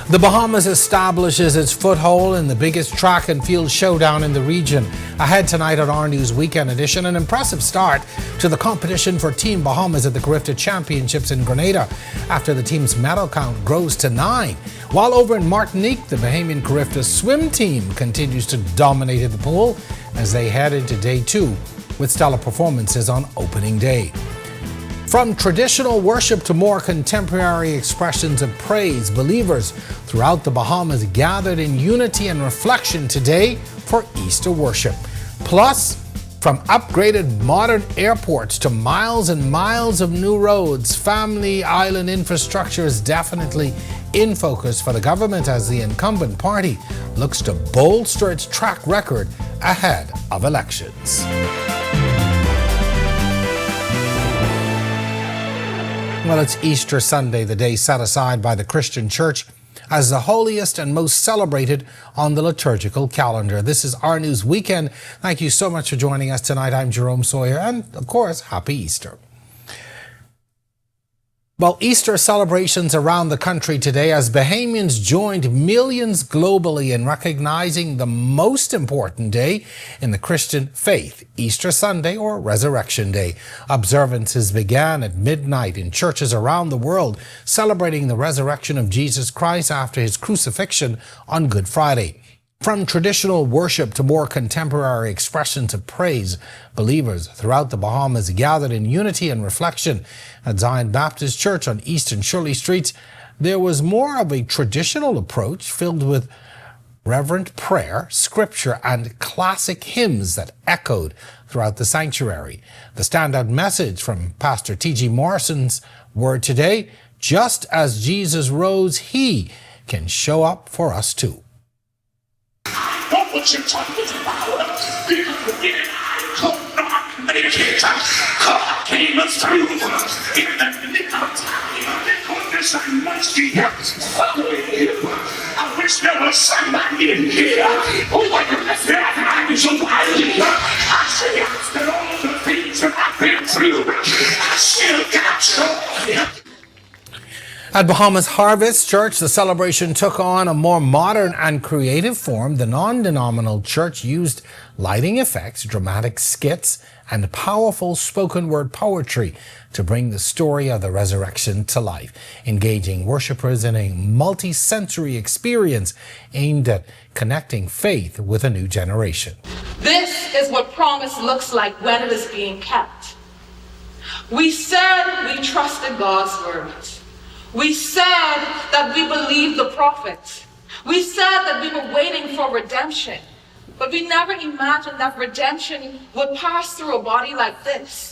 The Bahamas establishes its foothold in the biggest track and field showdown in the region. Ahead tonight on Our News Weekend Edition, an impressive start to the competition for Team Bahamas at the Carifta Championships in Grenada after the team's medal count grows to 9. While over in Martinique, the Bahamian Carifta swim team continues to dominate the pool as they head into day 2 with stellar performances on opening day. From traditional worship to more contemporary expressions of praise, believers throughout the Bahamas gathered in unity and reflection today for Easter worship. Plus, from upgraded modern airports to miles and miles of new roads, family island infrastructure is definitely in focus for the government as the incumbent party looks to bolster its track record ahead of elections. Well, it's Easter Sunday, the day set aside by the Christian Church as the holiest and most celebrated on the liturgical calendar. This is Our News Weekend. Thank you so much for joining us tonight. I'm Jerome Sawyer, and of course, Happy Easter. Well, Easter celebrations around the country today as Bahamians joined millions globally in recognizing the most important day in the Christian faith, Easter Sunday or Resurrection Day. Observances began at midnight in churches around the world celebrating the resurrection of Jesus Christ after his crucifixion on Good Friday. From traditional worship to more contemporary expressions of praise, believers throughout the Bahamas gathered in unity and reflection. At Zion Baptist Church on East and Shirley Streets, there was more of a traditional approach filled with reverent prayer, scripture, and classic hymns that echoed throughout the sanctuary. The standout message from Pastor T.G. Morrison's word today, just as Jesus rose, he can show up for us too. What would you talk about? Could not make it. God came through in the nick of time. Goodness and mercy following you. I wish there was somebody in here who would lift their hands and wildly. I say after all the things that I've been through, I still got joy. At Bahamas Harvest Church, the celebration took on a more modern and creative form. The non-denominational church used lighting effects, dramatic skits, and powerful spoken word poetry to bring the story of the resurrection to life, engaging worshipers in a multi-sensory experience aimed at connecting faith with a new generation. This is what promise looks like when it is being kept. We said we trusted God's word. We said that we believed the prophets. We said that we were waiting for redemption. But we never imagined that redemption would pass through a body like this.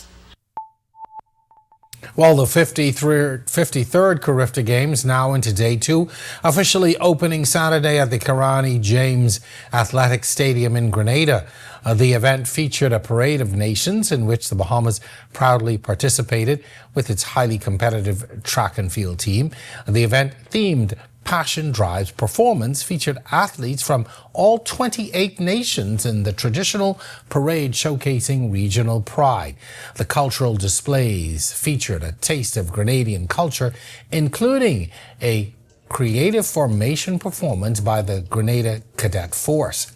Well, the 53rd Carifta Games, now into day 2, officially opening Saturday at the Carani James Athletic Stadium in Grenada. The event featured a parade of nations in which the Bahamas proudly participated with its highly competitive track and field team. The event themed Passion Drives performance featured athletes from all 28 nations in the traditional parade showcasing regional pride. The cultural displays featured a taste of Grenadian culture, including a creative formation performance by the Grenada Cadet Force.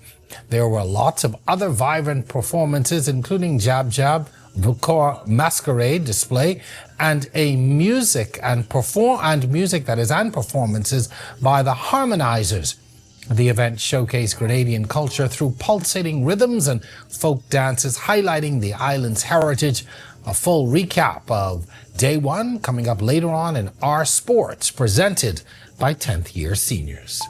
There were lots of other vibrant performances, including Jab Jab, Bukor Masquerade display, and music performances by the Harmonizers. The event showcased Grenadian culture through pulsating rhythms and folk dances, highlighting the island's heritage. A full recap of Day 1 coming up later on in Our Sports, presented by 10th year seniors.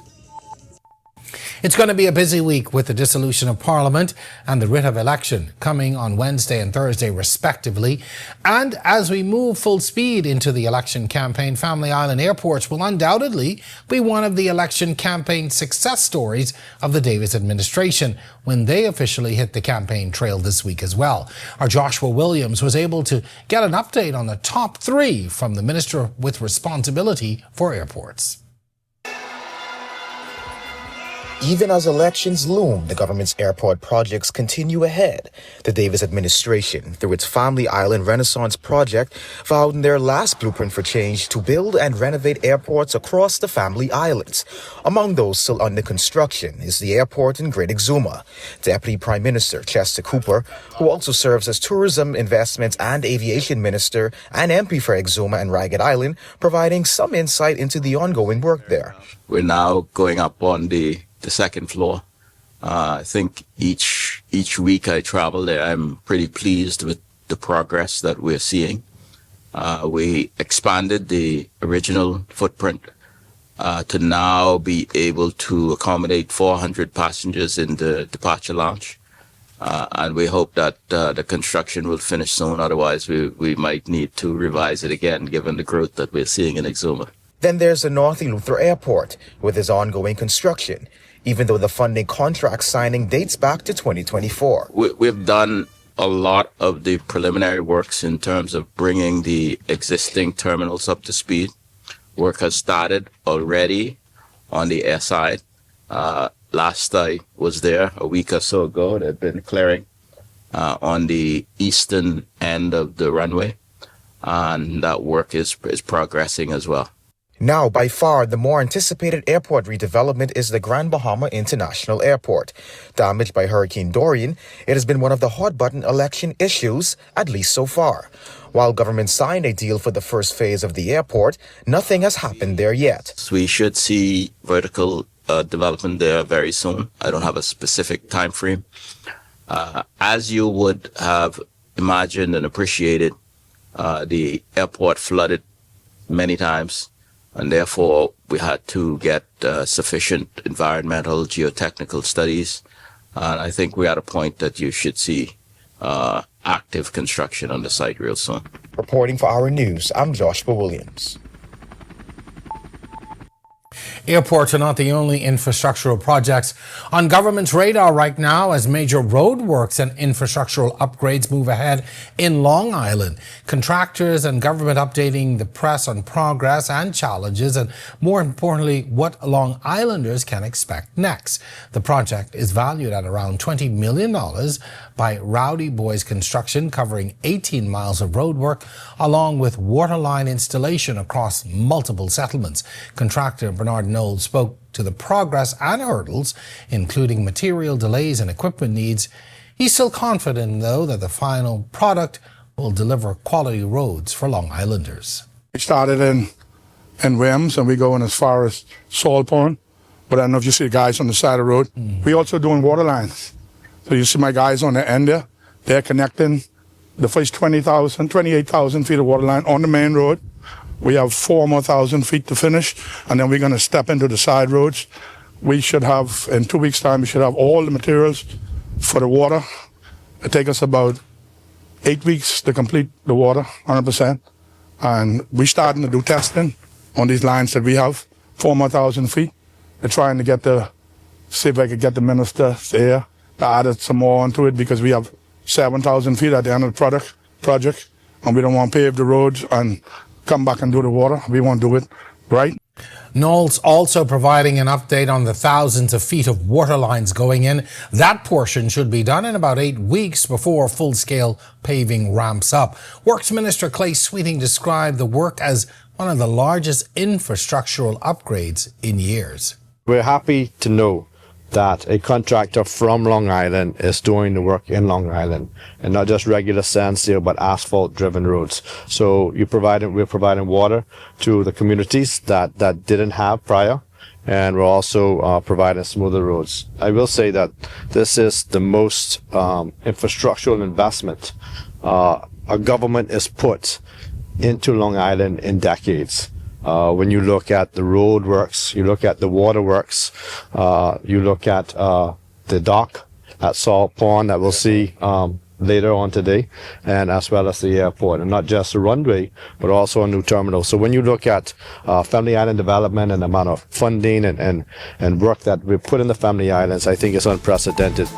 It's going to be a busy week with the dissolution of Parliament and the writ of election coming on Wednesday and Thursday, respectively. And as we move full speed into the election campaign, Family Island airports will undoubtedly be one of the election campaign success stories of the Davis administration when they officially hit the campaign trail this week as well. Our Joshua Williams was able to get an update on the top 3 from the Minister with responsibility for airports. Even as elections loom, the government's airport projects continue ahead. The Davis administration, through its Family Island Renaissance project, vowed in their last blueprint for change to build and renovate airports across the Family Islands. Among those still under construction is the airport in Great Exuma. Deputy Prime Minister Chester Cooper, who also serves as Tourism, Investments and Aviation Minister and MP for Exuma and Ragged Island, providing some insight into the ongoing work there. We're now going up on the second floor. I think each week I travel there, I'm pretty pleased with the progress that we're seeing. We expanded the original footprint to now be able to accommodate 400 passengers in the departure lounge. And we hope that the construction will finish soon. Otherwise, we might need to revise it again, given the growth that we're seeing in Exuma. Then there's the North Eleuthera Airport, with its ongoing construction, even though the funding contract signing dates back to 2024. We've done a lot of the preliminary works in terms of bringing the existing terminals up to speed. Work has started already on the air side. Last I was there a week or so ago, they've been clearing on the eastern end of the runway, and that work is progressing as well. Now, by far, the more anticipated airport redevelopment is the Grand Bahama International Airport. Damaged by Hurricane Dorian, it has been one of the hot-button election issues, at least so far. While government signed a deal for the first phase of the airport, nothing has happened there yet. So we should see vertical development there very soon. I don't have a specific time frame. As you would have imagined and appreciated, the airport flooded many times. And therefore, we had to get sufficient environmental geotechnical studies. And I think we're at a point that you should see active construction on the site real soon. Reporting for Our News, I'm Joshua Williams. Airports are not the only infrastructural projects on government's radar right now as major roadworks and infrastructural upgrades move ahead in Long Island. Contractors and government updating the press on progress and challenges, and more importantly, what Long Islanders can expect next. The project is valued at around $20 million by Rowdy Boys Construction, covering 18 miles of roadwork along with waterline installation across multiple settlements. Contractor Bernard Knowles spoke to the progress and hurdles, including material delays and equipment needs. He's still confident, though, that the final product will deliver quality roads for Long Islanders. We started in Wims, and we going as far as Salt Pond. But I don't know if you see the guys on the side of the road. We also doing water lines. So you see my guys on the end there. They're connecting the first 28,000 feet of water line on the main road. We have 4 more thousand feet to finish, and then we're going to step into the side roads. We should have, in 2 weeks' time, we should have all the materials for the water. It takes us about 8 weeks to complete the water, 100%. And we're starting to do testing on these lines that we have, 4 more thousand feet. We're trying to see if I could get the minister there to add some more onto it, because we have 7,000 feet at the end of the project, and we don't want to pave the roads and come back and do the water. We want to do it right. Knowles also providing an update on the thousands of feet of water lines going in. That portion should be done in about 8 weeks before full-scale paving ramps up. Works Minister Clay Sweeting described the work as one of the largest infrastructural upgrades in years. We're happy to know that a contractor from Long Island is doing the work in Long Island, and not just regular sand seal, but asphalt-driven roads. So we're providing water to the communities that didn't have prior, and we're also providing smoother roads. I will say that this is the most infrastructural investment a government is put into Long Island in decades. When you look at the road works, you look at the water works, you look at the dock at Salt Pond that we'll see later on today, and as well as the airport, and not just the runway, but also a new terminal. So when you look at Family Island development and the amount of funding and work that we put in the Family Islands, I think it's unprecedented.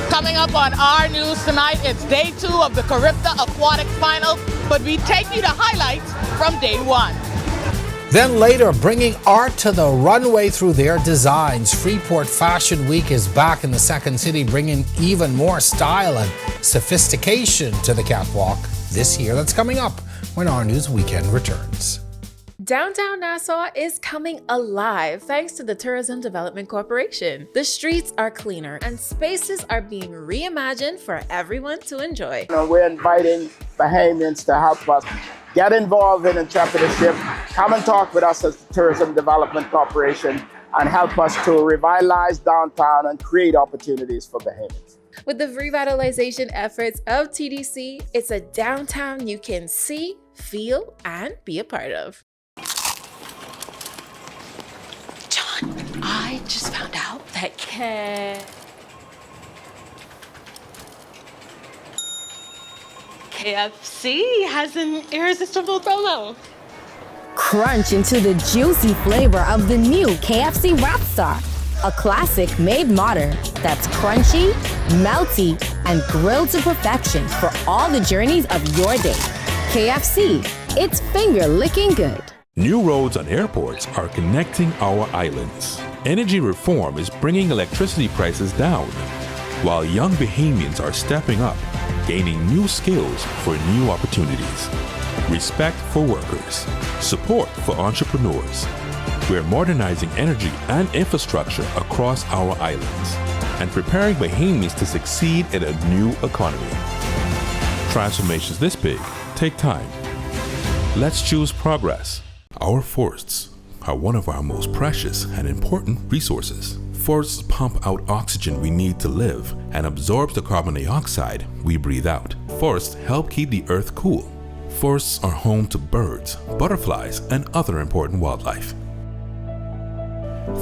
Coming up on Our News tonight, it's day 2 of the Carifta Aquatics Finals, but we take you to highlights from day 1. Then later, bringing art to the runway through their designs. Freeport Fashion Week is back in the Second City, bringing even more style and sophistication to the catwalk this year. That's coming up when Our News Weekend returns. Downtown Nassau is coming alive thanks to the Tourism Development Corporation. The streets are cleaner and spaces are being reimagined for everyone to enjoy. We're inviting Bahamians to help us get involved in entrepreneurship. Come and talk with us as the Tourism Development Corporation and help us to revitalize downtown and create opportunities for Bahamians. With the revitalization efforts of TDC, it's a downtown you can see, feel, and be a part of. John, I just found out that KFC has an irresistible promo. Crunch into the juicy flavor of the new KFC Rapstar, a classic made modern that's crunchy, melty, and grilled to perfection for all the journeys of your day. KFC, it's finger-licking good. New roads and airports are connecting our islands. Energy reform is bringing electricity prices down, while young Bahamians are stepping up, gaining new skills for new opportunities. Respect for workers, support for entrepreneurs. We're modernizing energy and infrastructure across our islands and preparing Bahamians to succeed in a new economy. Transformations this big take time. Let's choose progress. Our forests are one of our most precious and important resources. Forests pump out oxygen we need to live and absorbs the carbon dioxide we breathe out. Forests help keep the earth cool. Forests are home to birds, butterflies, and other important wildlife.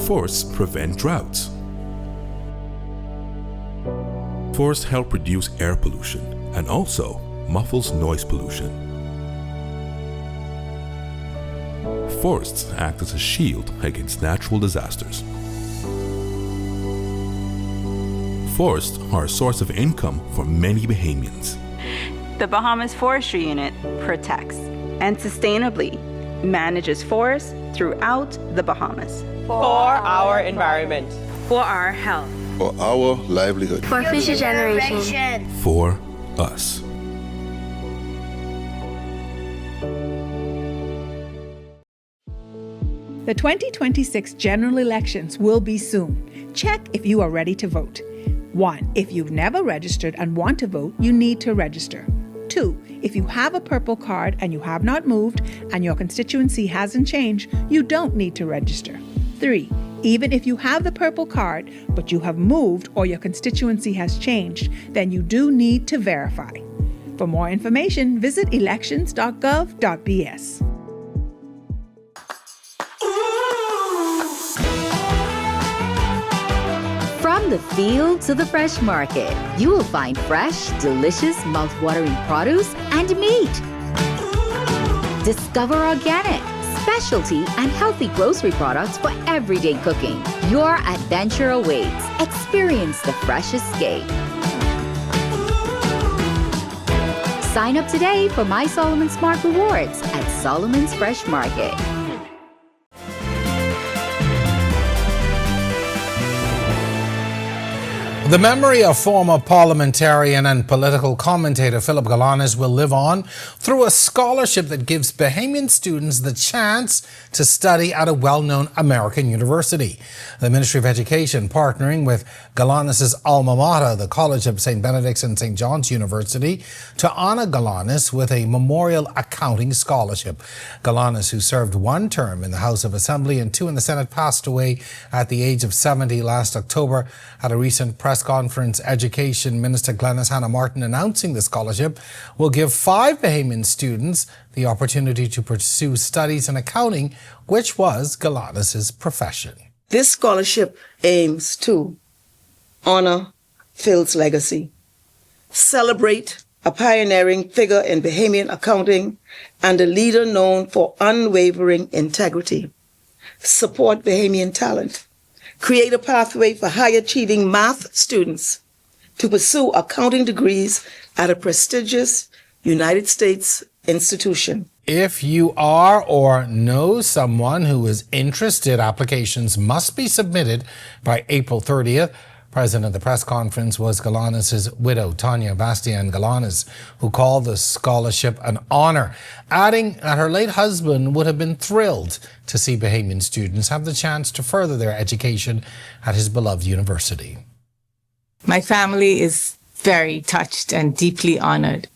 Forests prevent droughts. Forests help reduce air pollution and also muffles noise pollution. Forests act as a shield against natural disasters. Forests are a source of income for many Bahamians. The Bahamas Forestry Unit protects and sustainably manages forests throughout the Bahamas. For our environment. For our health. For our livelihood. For future generations. For us. The 2026 general elections will be soon. Check if you are ready to vote. 1. If you've never registered and want to vote, you need to register. 2. If you have a purple card and you have not moved and your constituency hasn't changed, you don't need to register. 3. Even if you have the purple card, but you have moved or your constituency has changed, then you do need to verify. For more information, visit elections.gov.bs. From the field to the fresh market, you will find fresh, delicious, mouth-watering produce and meat. Discover organic, specialty, and healthy grocery products for everyday cooking. Your adventure awaits. Experience the fresh escape. Sign up today for My Solomon Smart Rewards at Solomon's Fresh Market. The memory of former parliamentarian and political commentator Philip Galanis will live on through a scholarship that gives Bahamian students the chance to study at a well-known American university. The Ministry of Education, partnering with Galanis' alma mater, the College of St. Benedict's and St. John's University, to honor Galanis with a memorial accounting scholarship. Galanis, who served one term in the House of Assembly and 2 in the Senate, passed away at the age of 70 last October. At a recent press conference, Education Minister Glenys Hannah Martin announcing the scholarship will give 5 Bahamian students the opportunity to pursue studies in accounting, which was Galanis' profession. This scholarship aims to honor Phil's legacy, celebrate a pioneering figure in Bahamian accounting and a leader known for unwavering integrity, support Bahamian talent, create a pathway for high-achieving math students to pursue accounting degrees at a prestigious United States institution. If you are or know someone who is interested, applications must be submitted by April 30th. Present at the press conference was Galanis' widow, Tanya Bastian Galanis, who called the scholarship an honor, adding that her late husband would have been thrilled to see Bahamian students have the chance to further their education at his beloved university. My family is very touched and deeply honored.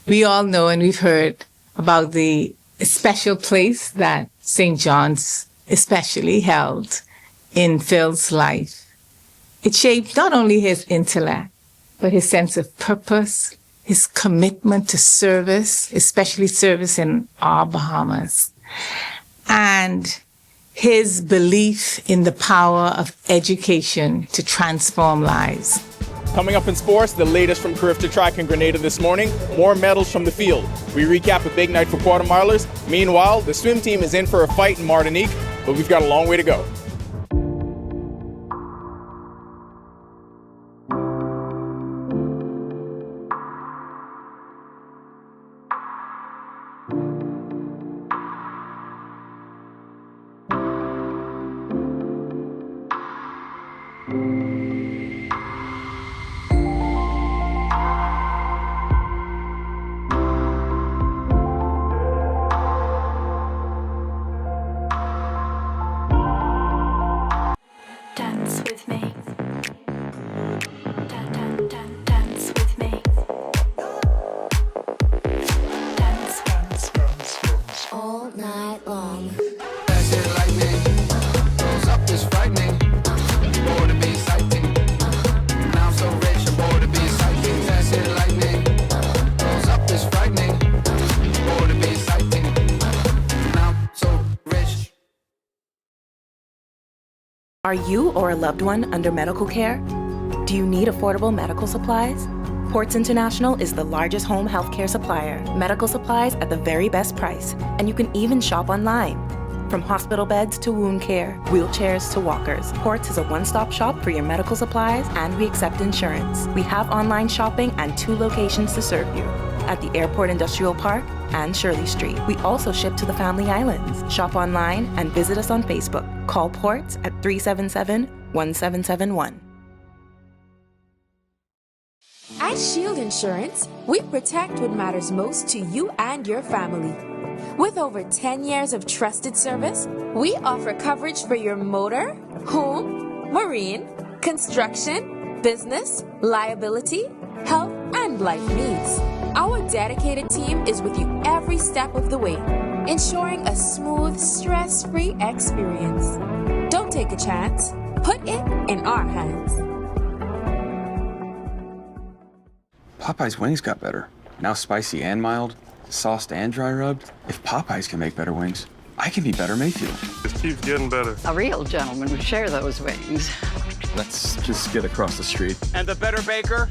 We all know and we've heard about the special place that St. John's especially held in Phil's life. It shaped not only his intellect, but his sense of purpose, his commitment to service, especially service in our Bahamas, and his belief in the power of education to transform lives. Coming up in sports, the latest from Carifta Track in Grenada this morning, more medals from the field. We recap a big night for quarter milers. Meanwhile, the swim team is in for a fight in Martinique, but we've got a long way to go. Dance with me. Dance with me. Dance all night long. That's it like me. Goes up is frightening. Bored to be sighting. Now I'm so rich, I'm bored to be sighting. That's it like me. Goes up is frightening. Bored to be sighting. Now I'm so rich. Are you or a loved one under medical care? Do you need affordable medical supplies? Ports International is the largest home healthcare supplier. Medical supplies at the very best price, and you can even shop online. From hospital beds to wound care, wheelchairs to walkers, Ports is a one-stop shop for your medical supplies, and we accept insurance. We have online shopping and 2 locations to serve you, at the Airport Industrial Park and Shirley Street. We also ship to the Family Islands. Shop online and visit us on Facebook. Call Ports at 377-1771. At Shield Insurance, we protect what matters most to you and your family. With over 10 years of trusted service, we offer coverage for your motor, home, marine, construction, business, liability, health, and life needs. Our dedicated team is with you every step of the way, ensuring a smooth, stress-free experience. Don't take a chance. Put it in our hands. Popeye's wings got better. Now spicy and mild, sauced and dry rubbed. If Popeyes can make better wings, I can be better Mayfield. It keeps getting better. A real gentleman would share those wings. Let's just get across the street. And the better baker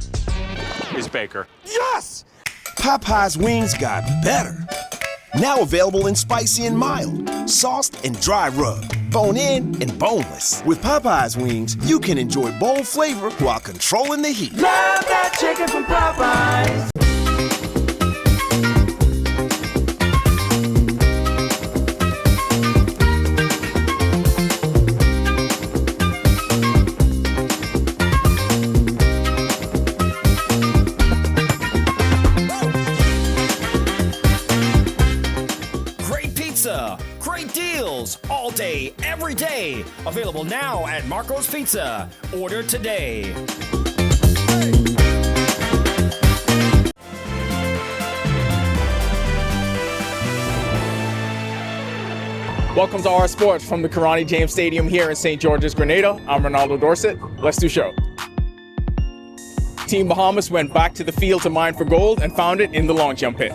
is Baker. Yes! Popeye's wings got better. Now available in spicy and mild, sauced and dry rub, bone-in and boneless. With Popeye's wings, you can enjoy bold flavor while controlling the heat. Love that chicken from Popeyes. Great deals all day, every day. Available now at Marco's Pizza. Order today. Welcome to Our Sports from the Karani James Stadium here in St. George's, Grenada. I'm Ronaldo Dorset. Let's do show. Team Bahamas went back to the field to mine for gold and found it in the long jump pit.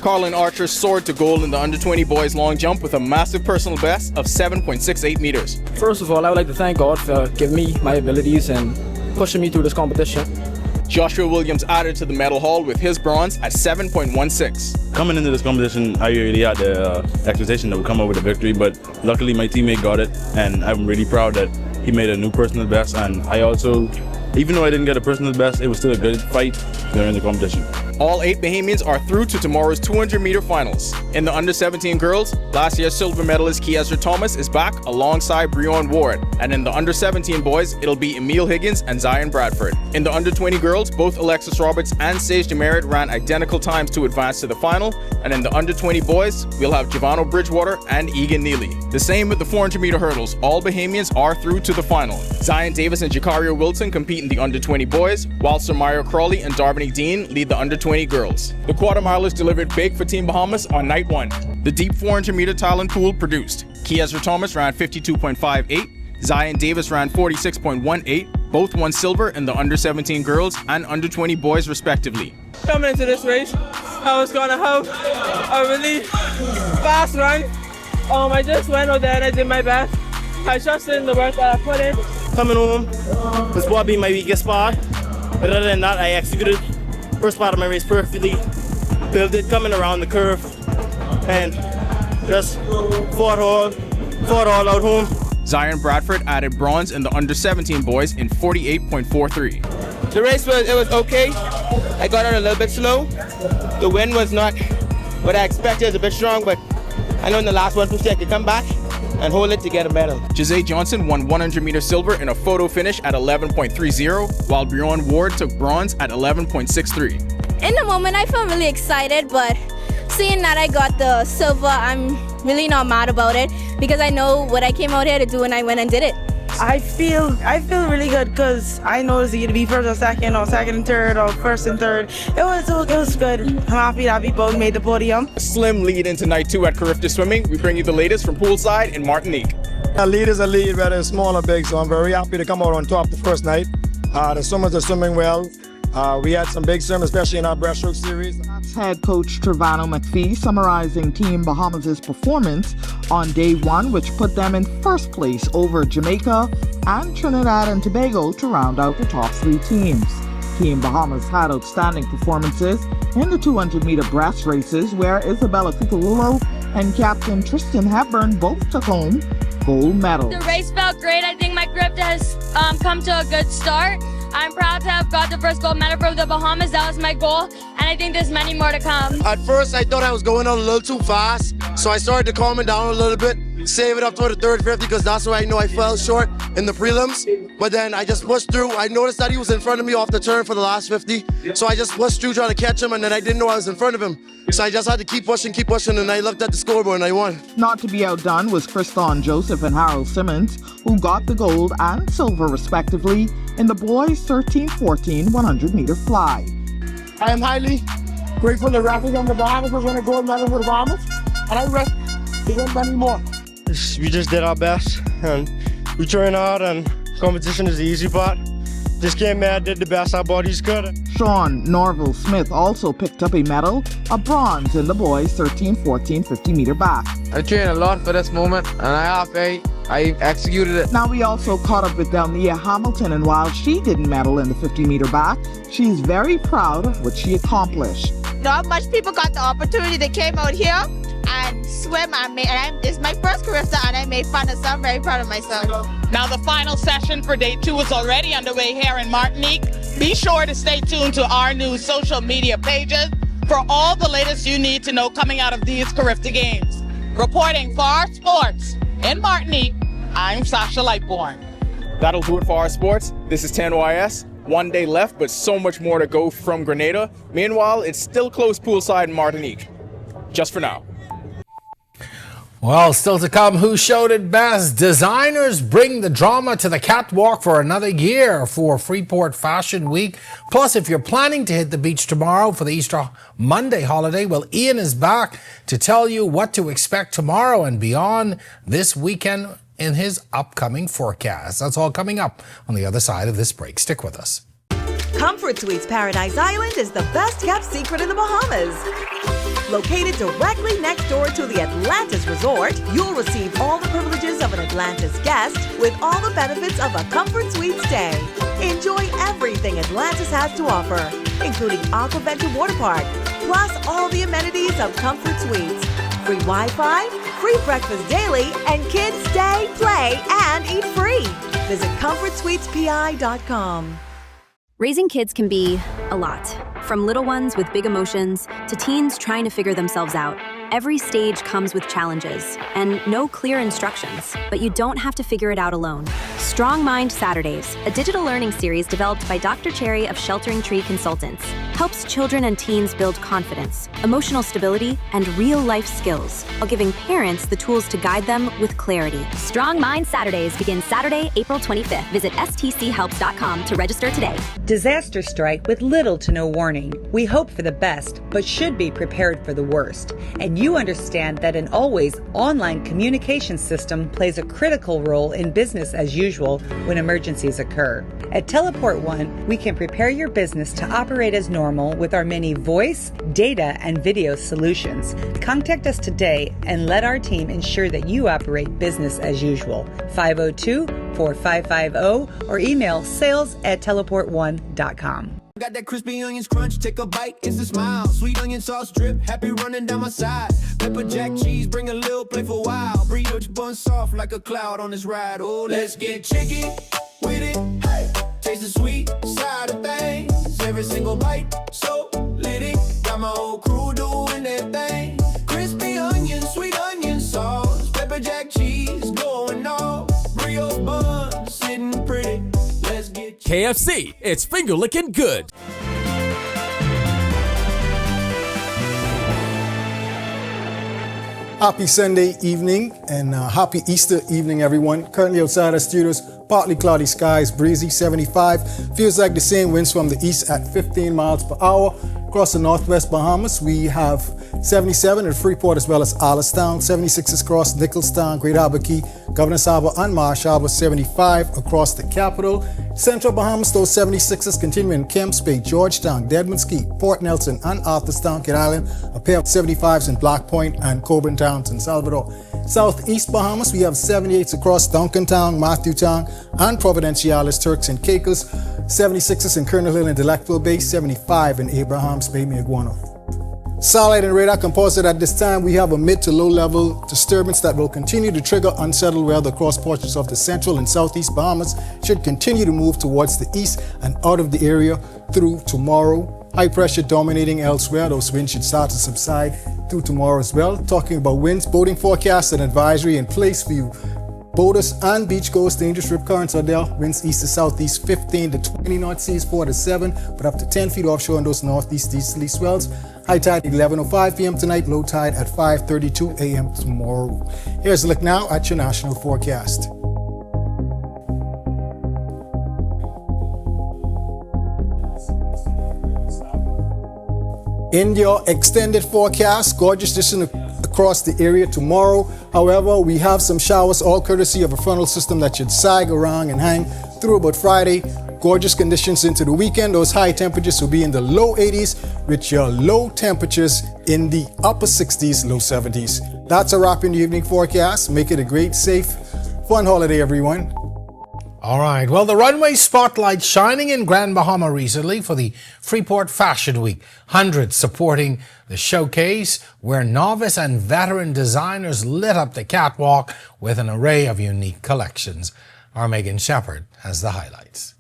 Carlin Archer soared to gold in the under-20 boys long jump with a massive personal best of 7.68 meters. First of all, I would like to thank God for giving me my abilities and pushing me through this competition. Joshua Williams added to the medal haul with his bronze at 7.16. Coming into this competition, I really had the expectation that we'd come up with a victory, but luckily my teammate got it, and I'm really proud that he made a new personal best, and I also Even though I didn't get a personal best, it was still a good fight during the competition. All 8 Bahamians are through to tomorrow's 200-meter finals. In the under-17 girls, last year's silver medalist Kiesra Thomas is back alongside Breon Ward. And in the under-17 boys, it'll be Emil Higgins and Zion Bradford. In the under-20 girls, both Alexis Roberts and Sage Demerit ran identical times to advance to the final. And in the under-20 boys, we'll have Giovanni Bridgewater and Egan Neely. The same with the 400-meter hurdles. All Bahamians are through to the final. Zion Davis and Jakario Wilson compete in the under-20 boys, while Sir Mario Crawley and Darvini Dean lead the under-20 girls. The quarter milers delivered big for Team Bahamas on night 1. The deep 400-meter talent pool produced. Kiesra Thomas ran 52.58. Zion Davis ran 46.18. Both won silver in the under-17 girls and under-20 boys respectively. Coming into this race, I was going to have a really fast run. I just went out there and I did my best. I trusted in the work that I put in. Coming home was probably my weakest part. But other than that, I executed first part of my race perfectly. Built it coming around the curve. And just fought all out home. Zion Bradford added bronze in the under-17 boys in 48.43. The race was okay. I got out a little bit slow. The wind was not what I expected. It was a bit strong, but I know in the last 150 I could come back and hold it to get a medal. Jose Johnson won 100-meter silver in a photo finish at 11.30, while Breon Ward took bronze at 11.63. In the moment, I felt really excited, but seeing that I got the silver, I'm really not mad about it because I know what I came out here to do and I went and did it. I feel really good because I know it's either to be first or second and third or first and third. It was good. I'm happy that we both made the podium. A slim lead into night 2 at Carifta Swimming. We bring you the latest from poolside in Martinique. A lead is a lead, whether it's small or big, so I'm very happy to come out on top the first night. The swimmers are swimming well. We had some big swims, especially in our breaststroke series. That's head coach Trevano McPhee summarizing Team Bahamas' performance on day 1, which put them in first place over Jamaica and Trinidad and Tobago to round out the top 3 teams. Team Bahamas had outstanding performances in the 200-meter breast races, where Isabella Cucullo and Captain Tristan Hepburn both took home gold medals. The race felt great. I think my Carifta has come to a good start. I'm proud to have got the first gold medal for the Bahamas. That was my goal, and I think there's many more to come. At first, I thought I was going on a little too fast, so I started to calm it down a little bit, save it up toward the third 50, because that's where I know I fell short in the prelims. But then I just pushed through. I noticed that he was in front of me off the turn for the last 50, so I just pushed through trying to catch him, and then I didn't know I was in front of him. So I just had to keep pushing, and I looked at the scoreboard and I won. Not to be outdone was Kriston Joseph and Harold Simmons, who got the gold and silver respectively in the boys' 13-14 100-meter fly. I am highly grateful to referees on the Bahamas for winning a gold medal for the Bahamas, and I rest to win many more. We just did our best, and we train hard, and competition is the easy part. Just came mad, did the best our bodies could. Sean Norville Smith also picked up a medal, a bronze in the boys' 13-14 50-meter back. I trained a lot for this moment, and I executed it. Now we also caught up with Delnia Hamilton, and while she didn't medal in the 50-meter back, she's very proud of what she accomplished. Not much people got the opportunity. They came out here and swim, it's my first Carifta, and I made fun of, so I'm very proud of myself. Now the final session for day 2 is already underway here in Martinique. Be sure to stay tuned to our news social media pages for all the latest you need to know coming out of these Carifta Games. Reporting for our sports in Martinique, I'm Sasha Lightbourne. That'll do it for our sports. This is 10YS. 1 day left, but so much more to go from Grenada. Meanwhile, it's still close poolside in Martinique. Just for now. Well, still to come, who showed it best? Designers bring the drama to the catwalk for another year for Freeport Fashion Week. Plus, if you're planning to hit the beach tomorrow for the Easter Monday holiday, well, Ian is back to tell you what to expect tomorrow and beyond this weekend in his upcoming forecast. That's all coming up on the other side of this break. Stick with us. Comfort Suites Paradise Island is the best-kept secret in the Bahamas. Located directly next door to the Atlantis Resort, you'll receive all the privileges of an Atlantis guest with all the benefits of a Comfort Suite stay. Enjoy everything Atlantis has to offer, including Aquaventure Water Park, plus all the amenities of Comfort Suites. Free Wi-Fi, free breakfast daily, and kids stay, play, and eat free. Visit ComfortSuitesPI.com. Raising kids can be a lot. From little ones with big emotions to teens trying to figure themselves out. Every stage comes with challenges and no clear instructions, but you don't have to figure it out alone. Strong Mind Saturdays, a digital learning series developed by Dr. Cherry of Sheltering Tree Consultants, helps children and teens build confidence, emotional stability, and real-life skills, while giving parents the tools to guide them with clarity. Strong Mind Saturdays begins Saturday, April 25th. Visit stchelps.com to register today. Disasters strike with little to no warning. We hope for the best, but should be prepared for the worst. And you understand that an always online communication system plays a critical role in business as usual when emergencies occur. At Teleport One, we can prepare your business to operate as normal with our many voice, data, and video solutions. Contact us today and let our team ensure that you operate business as usual. 502-4550 or email sales@teleportone.com. Got that crispy onions crunch, take a bite, it's a smile. Sweet onion sauce drip, happy running down my side. Pepper jack cheese, bring a little playful wild. Burrito bun soft like a cloud on this ride. Oh, let's get chicky with it. Hey, taste the sweet side of things. Every single bite, so litty. Got my whole crew doing their thing. Crispy onions, sweet onion sauce. Pepper jack cheese, going off. Brioche bun, sitting pretty. Let's get KFC, it's finger licking good. Happy Sunday evening and happy Easter evening, everyone. Currently outside our studios, partly cloudy skies, breezy 75. Feels like the same winds from the east at 15 miles per hour. Across the northwest Bahamas, we have 77 at Freeport as well as Alistown. 76 across Nicholstown, Great Harbour Key, Governor's Harbour and Marsh Harbour. 75 across the capital. Central Bahamas, those 76ers continue in Kemps Bay, Georgetown, Deadman's Key, Port Nelson and Arthurstown, Kid Island. A pair of 75s in Black Point and Coburn Town, San Salvador. Southeast Bahamas, we have 78s across Duncantown, Matthewtown and Providenciales, Turks and Caicos. 76ers in Colonel Hill and Delectable Bay, 75 in Abrahams Bay, Maguana. Satellite and radar composite at this time, we have a mid to low level disturbance that will continue to trigger unsettled weather across portions of the central and southeast Bahamas. Should continue to move towards the east and out of the area through tomorrow. High pressure dominating elsewhere. Those winds should start to subside through tomorrow as well. Talking about winds, boating forecast and advisory in place for you boaters and beachgoers. Dangerous rip currents are there. Winds east to southeast 15 to 20 knot, seas 4 to 7, but up to 10 feet offshore in those northeast easterly swells. High tide 11:05 p.m. tonight, low tide at 5:32 a.m. tomorrow. Here's a look now at your national forecast. In your extended forecast, gorgeous distance across the area tomorrow. However, we have some showers, all courtesy of a frontal system that should sag around and hang through about Friday. Gorgeous conditions into the weekend. Those high temperatures will be in the low 80s with your low temperatures in the upper 60s, low 70s. That's a wrap in the evening forecast. Make it a great, safe, fun holiday, everyone. All right. Well, the runway spotlight shining in Grand Bahama recently for the Freeport Fashion Week. Hundreds supporting the showcase where novice and veteran designers lit up the catwalk with an array of unique collections. Our Megan Shepard has the highlights.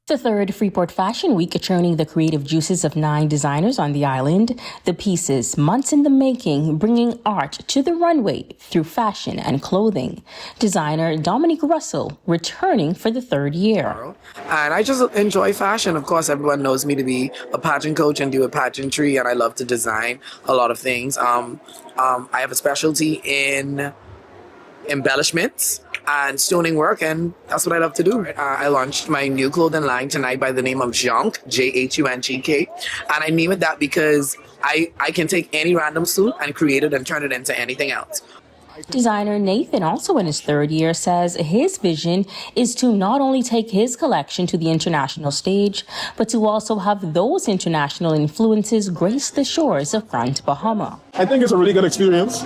The third Freeport Fashion Week churning the creative juices of 9 designers on the island. The pieces, months in the making, bringing art to the runway through fashion and clothing. Designer Dominique Russell returning for the 3rd year. And I just enjoy fashion. Of course, everyone knows me to be a pageant coach and do a pageantry, and I love to design a lot of things. I have a specialty in embellishments and stoning work, and that's what I love to do. I launched my new clothing line tonight by the name of Junk, Jhungk, and I name it that because I can take any random suit and create it and turn it into anything else. Designer Nathan, also in his 3rd year, says his vision is to not only take his collection to the international stage, but to also have those international influences grace the shores of Grand Bahama. I think it's a really good experience.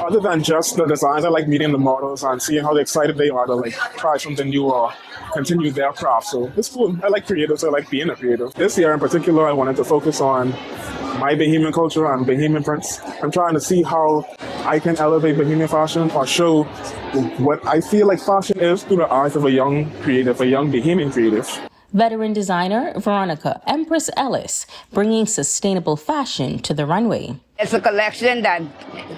Other than just the designs, I like meeting the models and seeing how excited they are to like try something new or continue their craft. So it's cool. I like creatives. I like being a creative. This year in particular, I wanted to focus on my Bahamian culture and Bahamian prints. I'm trying to see how I can elevate Bahamian fashion or show what I feel like fashion is through the eyes of a young creative, a young Bahamian creative. Veteran designer Veronica Empress Ellis bringing sustainable fashion to the runway. It's a collection that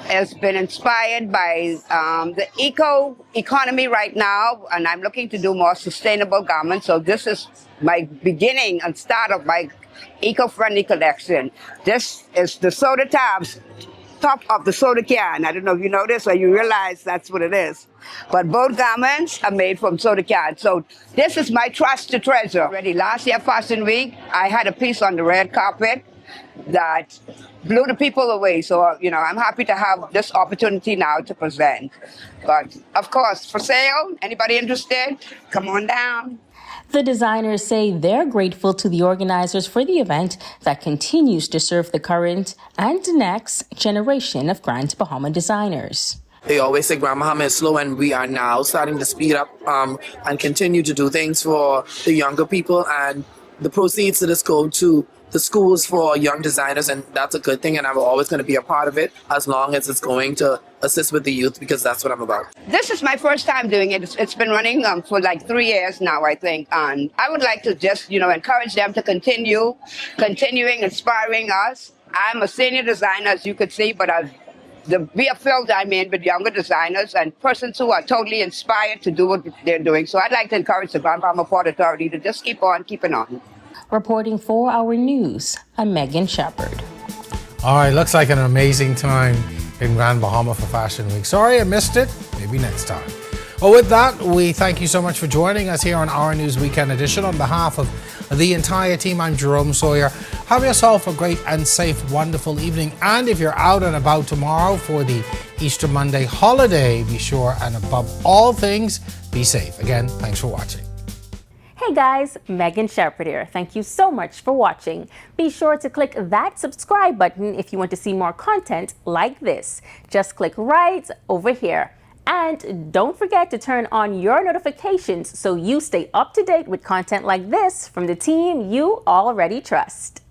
has been inspired by the economy right now, and I'm looking to do more sustainable garments. So this is my beginning and start of my eco-friendly collection. This is the soda tabs, top of the soda can. I don't know if you notice or you realize that's what it is. But both garments are made from soda cans. So this is my trust to treasure. Already last year, Fashion Week, I had a piece on the red carpet that blew the people away. So, you know, I'm happy to have this opportunity now to present. But, of course, for sale, anybody interested, come on down. The designers say they're grateful to the organizers for the event that continues to serve the current and next generation of Grand Bahama designers. They always say Grand Bahama is slow, and we are now starting to speed up and continue to do things for the younger people. And the proceeds of this go to the schools for young designers, and that's a good thing. And I'm always going to be a part of it as long as it's going to assist with the youth, because that's what I'm about. This is my first time doing it. It's been running for like 3 years now, I think. And I would like to just, you know, encourage them to continuing inspiring us. I'm a senior designer, as you could see, but we are filled, with younger designers and persons who are totally inspired to do what they're doing. So I'd like to encourage the Grand Bahama Port Authority to just keep on keeping on. Reporting for Our News, I'm Megan Shepherd. All right, looks like an amazing time in Grand Bahama for Fashion Week. Sorry I missed it. Maybe next time. Well, with that, we thank you so much for joining us here on Our News Weekend Edition. On behalf of the entire team, I'm Jerome Sawyer. Have yourself a great and safe, wonderful evening. And if you're out and about tomorrow for the Easter Monday holiday, be sure and above all things, be safe. Again, thanks for watching. Hey guys, Megan Shepherd here. Thank you so much for watching. Be sure to click that subscribe button if you want to see more content like this. Just click right over here. And don't forget to turn on your notifications so you stay up to date with content like this from the team you already trust.